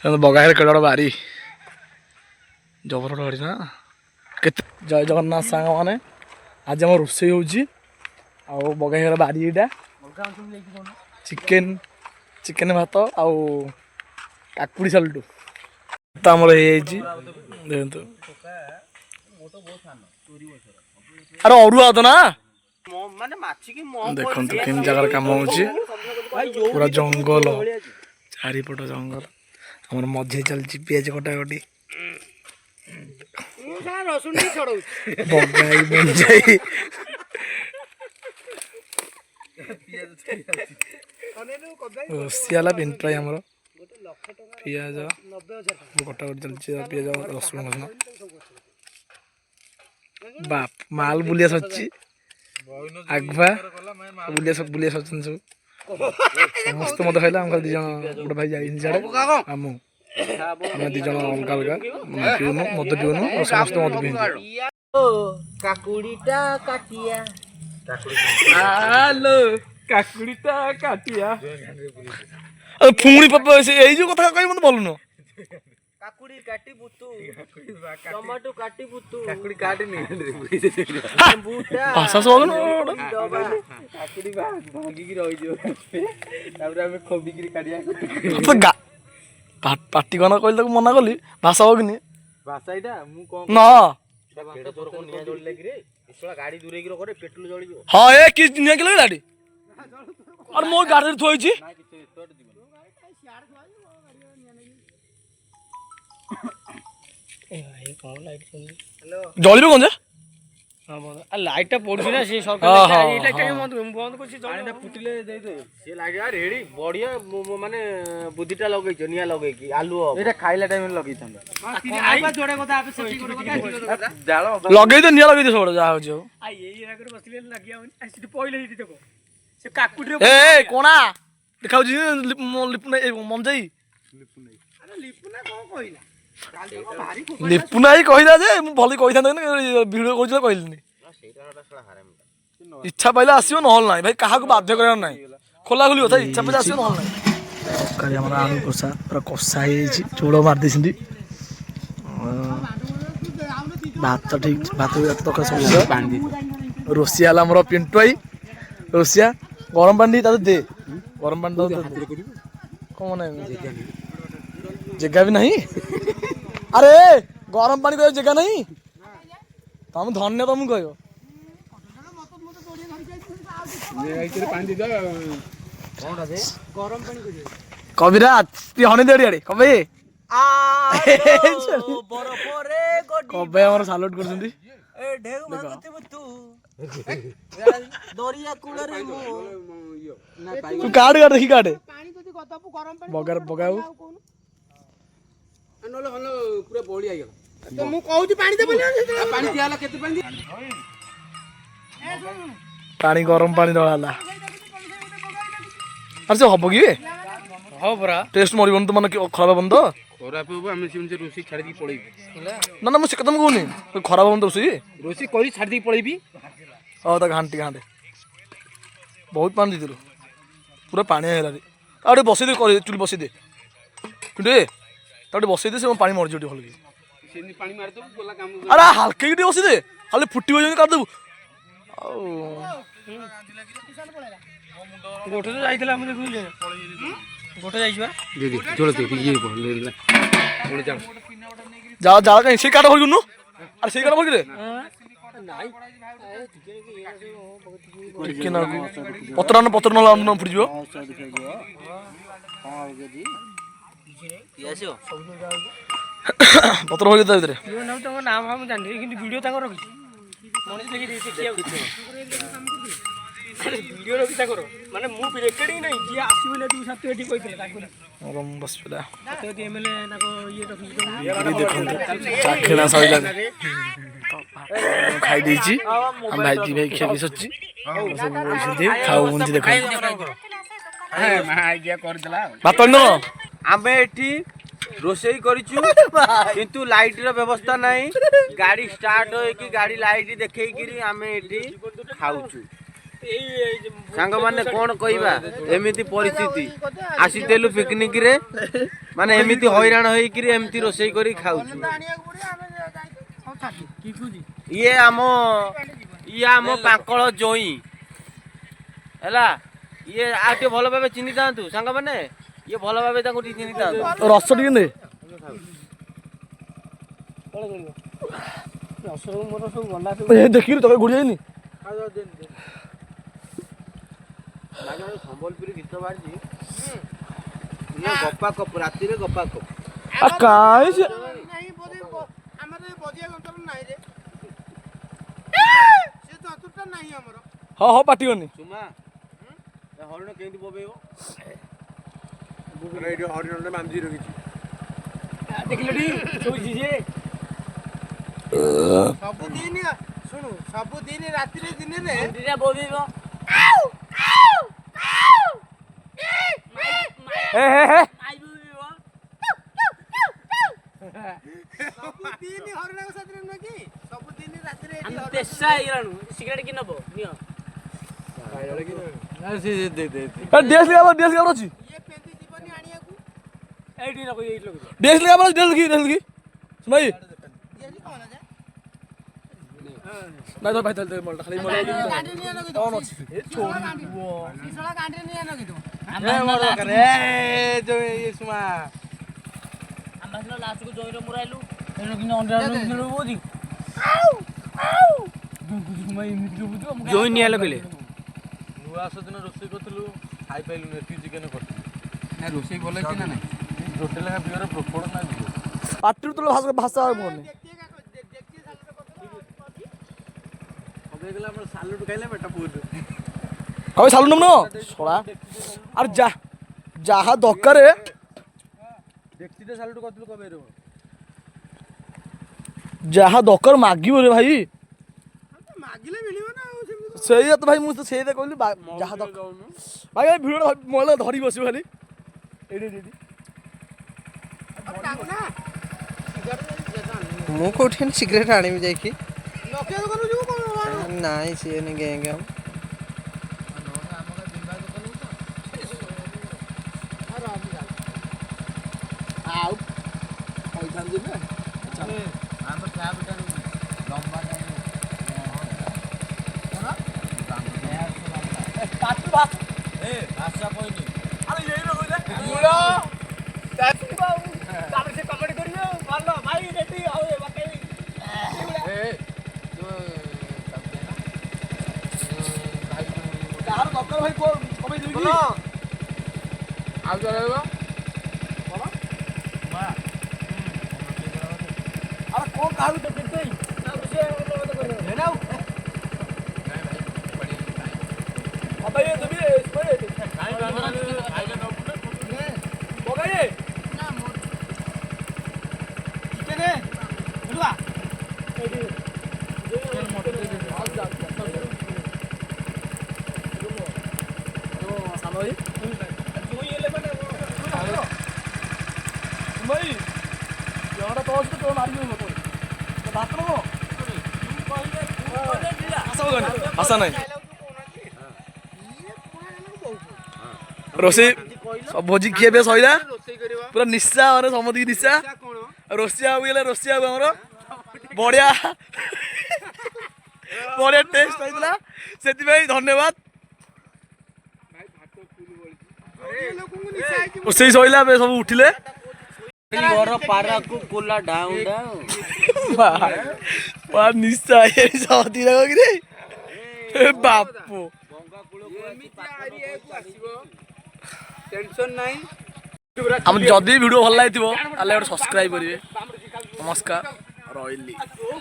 बगाएर कड़ बारी जबर गाड़ी ना केते जय जगन्नाथ सांग माने आज हम रोसे होउची आ बगाएर बारी एटा चिकेन चिकेन भात आ काकुड़ी सालटू तो आमर देखो अरे अरुआ तो ना देखो केन जगार काम होउची पूरा जंगल चारिपट जंगल हमर मझे चलची पियाज कटाकटी बगाई बंजाई रोसियाला पिंट्राई हमर पियाज कटाकटी चलची पियाज रसुन रसुन बाप माल बुलिया सच्ची आगवा बुलिया सचन सब समस्त मत खाइला हम दी जन गोटे भाई जाई सियाडे आम हम दी जन अलगा अलगा पिउनु मत पिउनु और समस्त मत पिउनु काकुड़ीटा काटिया हेलो काकुड़ीटा काटिया अरे फुणी पापा एई जो कथा कहि मत बोलुनो काकुड़ी काटी बुतू टमाटो काटी बुतू काकुड़ी काटी नहीं भाषा सब काकुड़ी भागी की रही जो तापर हमें खोबी की काटिया तो गा पार्टी कोना कहले तक मना कली भाषा हो कि नहीं भाषा इटा मु कोन ना केडे तोर कोन निया जोड़ लेगी रे इसला गाड़ी दूरे की करे पेट्रोल जळी जो हां ए कि निया के गाड़ी और मो गाड़ी थोई छी जलिबे कोन जे लाइट पड़ुछि ना से सरकार एटा के बंद करछि पानीटा फुटिले दे दे से लाइट यार रेडी बढ़िया माने बुद्धिटा लगै छ निया लगै की आलू एटा खाइला टाइम में लगै छन आइबा जोडे कथा आपे सेठी करो जालो लगै दे निया लगै दे सब जा हो जो आ एई राकर बसले लगिया आ सिटी पहिले हिटी देखो से काकुडी रे ए कोना देखाउ जी लिपुना मंजई अरे लिपुना को कहिला लिपुनाई कहिला जे मु भली कहिथा वीडियो करछ कहिलनी इच्छा पहिले आसीओ नहल नाही भाई काहा को बाध्य करन नाही खोला खुली होता इच्छा पहिले आसीओ नहल नाही करी हमरा आलू कोसा पूरा कोसा हे छी चूड़ो मार दिसिंदी भात ठीक भात तो का समझ पानी रोसियाला हमर पिंटोई रोसिया गरम पानी ता दे गरम पानी दे कोन जगह भी नहीं अरे गरम पानी को जगह नहीं तुम धन्य तुम कहो कविराज ती हने देड़ी आड़े कबे कबे हमर सालुट करछंती ए ढेउ मागते तू दरिया कूल रे मो तू काट काट देखी काटे पानी जदी गदपु गरम पानी बगर बगाऊ नले हलो पूरा बोली आइ गेल तो मु कहू पानी दे बोली पानी दियाला केते पानी पानी गरम पानी डलाला अरे से हबो की हो बरा टेस्ट मरिबन तो माने खराब बंद खराब हो हम सिम से रोसी छाड़ दी पड़ेबी ना ना मु से कदम कोनी खराब बंद रोसी करी छाड़ दी पड़ेबी ओ त घांटी घांटे बहुत पानी दिलु पूरा पानी हेला रे आडे बसि दे चुल बसि दे किडे ताडे बसि दे से पानी मर जटी हल की सेनी पानी मार दो बोला काम अरे हल्के की बसि दे खाली फुटी हो जनी कर देबू गोठे तो जाइतला हम देखु जे गोठे जाइछबा दीदी जोड़ दे ये बोल बोले जा जा कहीं से काट भर गुनु अरे से काट भर रे किना पत्र न फुट जिवो पत्र हो गया इधर यो नाम तो नाम हम जान कि वीडियो ताको रखी मनीष लेके देखिया वीडियो रखी ताको माने मु रेकर्डिंग नहीं जे आसीबे ले तू सत्य एठी कहितले ताको रम बस पिला सत्य एमएलए नाको ये रखी ये देखो चाखना सइला खाई देछि हम भाई भाई खेबी सच्ची सब बोलछथि खाऊ मुंती देखो ए मा आइडिया कर देला भात न आमे एठी रोसई करिछु किंतु लाइट रो व्यवस्था नहीं गाड़ी स्टार्ट होई कि गाड़ी लाइट देखै कि आमे एठी खाउछु सांग माने कोन कहबा एमिति परिस्थिति आसीतेलु पिकनिक रे माने एमिति हैरान होई कि एमिति रोसई करी खाऊ ये आमो पाकळ जोई हैला ये आटे भलो भाबे चिन्हि तांतु सांग माने ये भलो भाबे तांको चिन्हि तांतु रस टिके ने ए देखिरु तके गुडी जाइनी संबलपुरी गीत बाजी ये गप्पा कप राती रे गप्पा कप आ काई से नहीं बोली हमरे बजिया गंतर नहीं रे से तो अतुटा नहीं हमरो हां हां पाटी गनी सुमा ए हरिण केंति बोबेबो अरे एडी हरिण ने मामजी रखिछि देखलडी सोई जे सबुदिन सुनु सबुदिन राती रे दिन रे दिना बोबेबो ए हे हे सबुदिन हरिण के साथ रे न की सबुदिन राती रे हम पेशा आइरानु सिगरेट कि नबो नियो ए देश लिया रची ये पेंती जीवनी आनिया को एडी न कोई लोग देश लिया की सुनाई ये कौन है नहीं तो भाई चलते मोलटा खाली मोलटा गांडी निया न कौन अछि ए छोड़ इसला गांडी निया न की तो ए मोर करे ए जो ये सुमा हम बसलो लास्ट को जोइरो मुराइलु एनो कि अंडा नु बोदी जोइ निया लगले नुआ दिन रोसई करथलु खाई पाइलु नेति चिकन करथलु ना रोसई बोले कि ना नहीं होटल का बियर प्रोपोड ना पाटी तो भाषा मोने सालुट खाइले बेटा पूर कभी सालू नम छोड़ा और जहा दरकार देखती तो सालुट करथलु कबे रे जहा दरकार मागिबो रे भाई मागिले मिलिबो ना सही तो भाई मुझे सही कहली जहा दरकार भाई भिड़ मोबाइल धरी बसिबो खाली एडी एडी मु कोठन सिगरेट आनी में जाई नोकिया दुकान जो कोन नाही से ने गएंगे हम आउ पैसा देबे हम क्या बेटा लंबा नहीं पाटी भात ए भाषा कोइनी अरे यही न कइले मुड़ा तापर से कमेंट करियो मारलो भाई रेडी आवे बकई ए तो कार दरकार भाई को कमे देबी बोलो आउ जरेबो अरे कौन कहा तो कितने लेनाऊ अब ये तो भी इसमें काई खाइले न हो गए ना मोर कितने बुला आशा नहीं रोसे भोजी किए बे सइला पूरा निशा और समधी निशा रोसिया हुइले रोसिया हमरो बढ़िया बढ़िया टेस्ट होइतला सेति भाई धन्यवाद रोसे सइला बे सब उठिले घर पारा को कोला डाउन डाउन वाह निशा ये समधी लगो कि रे बापू टेंशन नहीं हम जदी वीडियो भल लागिथिबो ताले सब्सक्राइब करिवे नमस्कार रहिली।